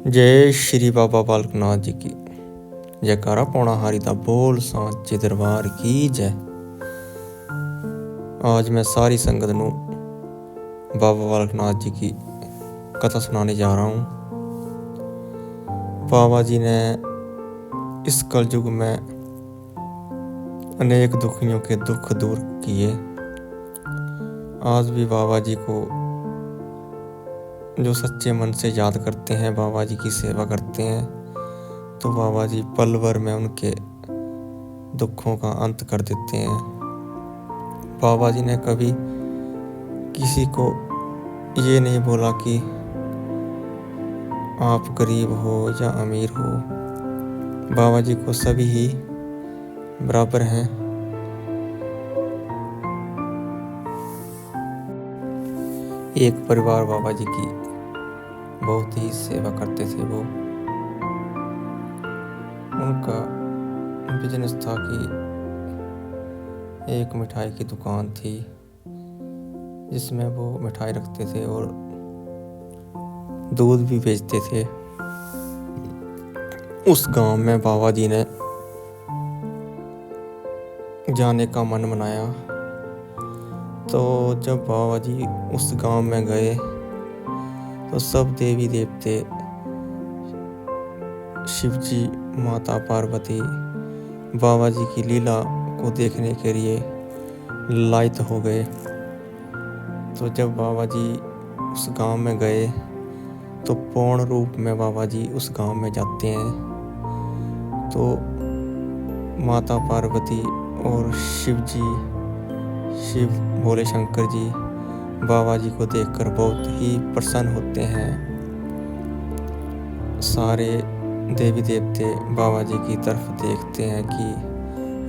जय श्री बाबा बालकनाथ जी की जयकारा पौना हारी दा बोल सांचे दरबार की जय। आज मैं सारी संगत नू बाबा बालकनाथ जी की कथा सुनाने जा रहा हूँ। बाबा जी ने इस कलयुग में अनेक दुखियों के दुख दूर किए। आज भी बाबा जी को जो सच्चे मन से याद करते हैं, बाबा जी की सेवा करते हैं, तो बाबा जी पल भर में उनके दुखों का अंत कर देते हैं। बाबा जी ने कभी किसी को ये नहीं बोला कि आप गरीब हो या अमीर हो। बाबा जी को सभी ही बराबर हैं। एक परिवार बाबा जी की बहुत ही सेवा करते थे। वो उनका बिजनेस था कि एक मिठाई की दुकान थी जिसमें वो मिठाई रखते थे और दूध भी बेचते थे। उस गांव में बाबा जी ने जाने का मन बनाया। तो जब बाबा जी उस गांव में गए तो सब देवी देवते, शिव जी, माता पार्वती बाबा जी की लीला को देखने के लिए लायत हो गए। तो जब बाबा जी उस गांव में गए तो पूर्ण रूप में बाबा जी उस गांव में जाते हैं। तो माता पार्वती और शिव भोले शंकर जी बाबा जी को देखकर बहुत ही प्रसन्न होते हैं। सारे देवी देवते बाबा जी की तरफ देखते हैं कि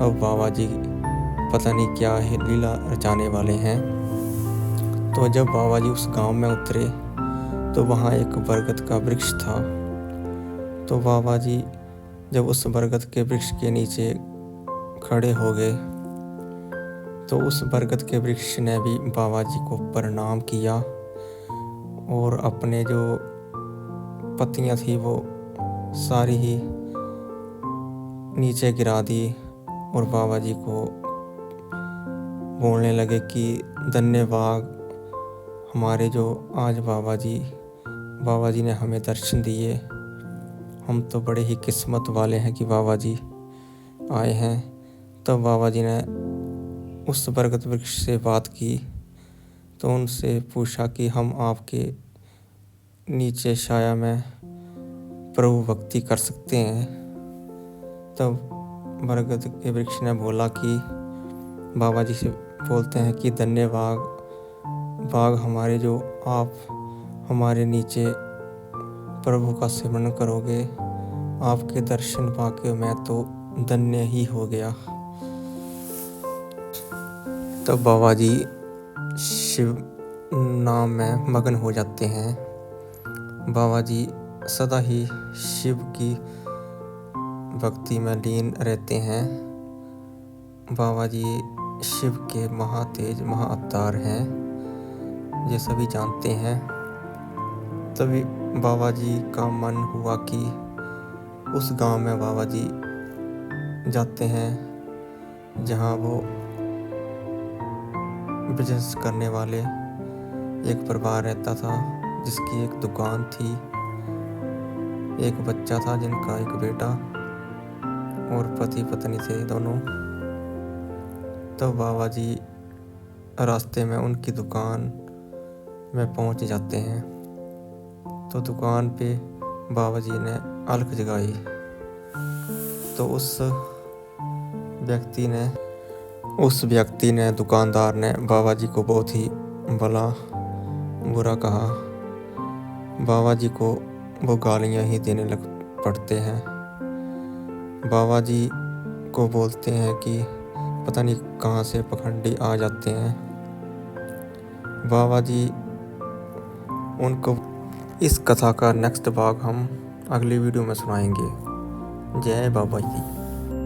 अब बाबा जी पता नहीं क्या है लीला रचाने वाले हैं। तो जब बाबा जी उस गांव में उतरे तो वहाँ एक बरगद का वृक्ष था। तो बाबा जी जब उस बरगद के वृक्ष के नीचे खड़े हो गए तो उस बरगद के वृक्ष ने भी बाबा जी को प्रणाम किया और अपने जो पत्तियां थी वो सारी ही नीचे गिरा दी और बाबा जी को बोलने लगे कि धन्यवाद हमारे जो आज बाबा जी ने हमें दर्शन दिए। हम तो बड़े ही किस्मत वाले हैं कि बाबा जी आए हैं। तब बाबा जी ने उस बरगद वृक्ष से बात की तो उनसे पूछा कि हम आपके नीचे छाया में प्रभु भक्ति कर सकते हैं। तब बरगद के वृक्ष ने बोला कि बाबा जी से बोलते हैं कि धन्यवाद बाग हमारे जो आप हमारे नीचे प्रभु का सिमरन करोगे, आपके दर्शन पाके मैं तो धन्य ही हो गया। तब बाबा जी शिव नाम में मगन हो जाते हैं। बाबा जी सदा ही शिव की भक्ति में लीन रहते हैं। बाबा जी शिव के महातेज महाअवतार हैं, ये सभी जानते हैं। तभी बाबा जी का मन हुआ कि उस गांव में बाबा जी जाते हैं जहां वो बिजनेस करने वाले एक परिवार रहता था जिसकी एक दुकान थी, एक बच्चा था जिनका एक बेटा और पति पत्नी थे दोनों। तो बाबा जी रास्ते में उनकी दुकान में पहुंच जाते हैं। तो दुकान पे बाबा जी ने अलख जगाई तो उस व्यक्ति ने दुकानदार ने बाबा जी को बहुत ही भला बुरा कहा। बाबा जी को वो गालियां ही देने लग पड़ते हैं। बाबा जी को बोलते हैं कि पता नहीं कहाँ से पखंडी आ जाते हैं। बाबा जी उनको इस कथा का नेक्स्ट भाग हम अगली वीडियो में सुनाएंगे। जय बाबा जी।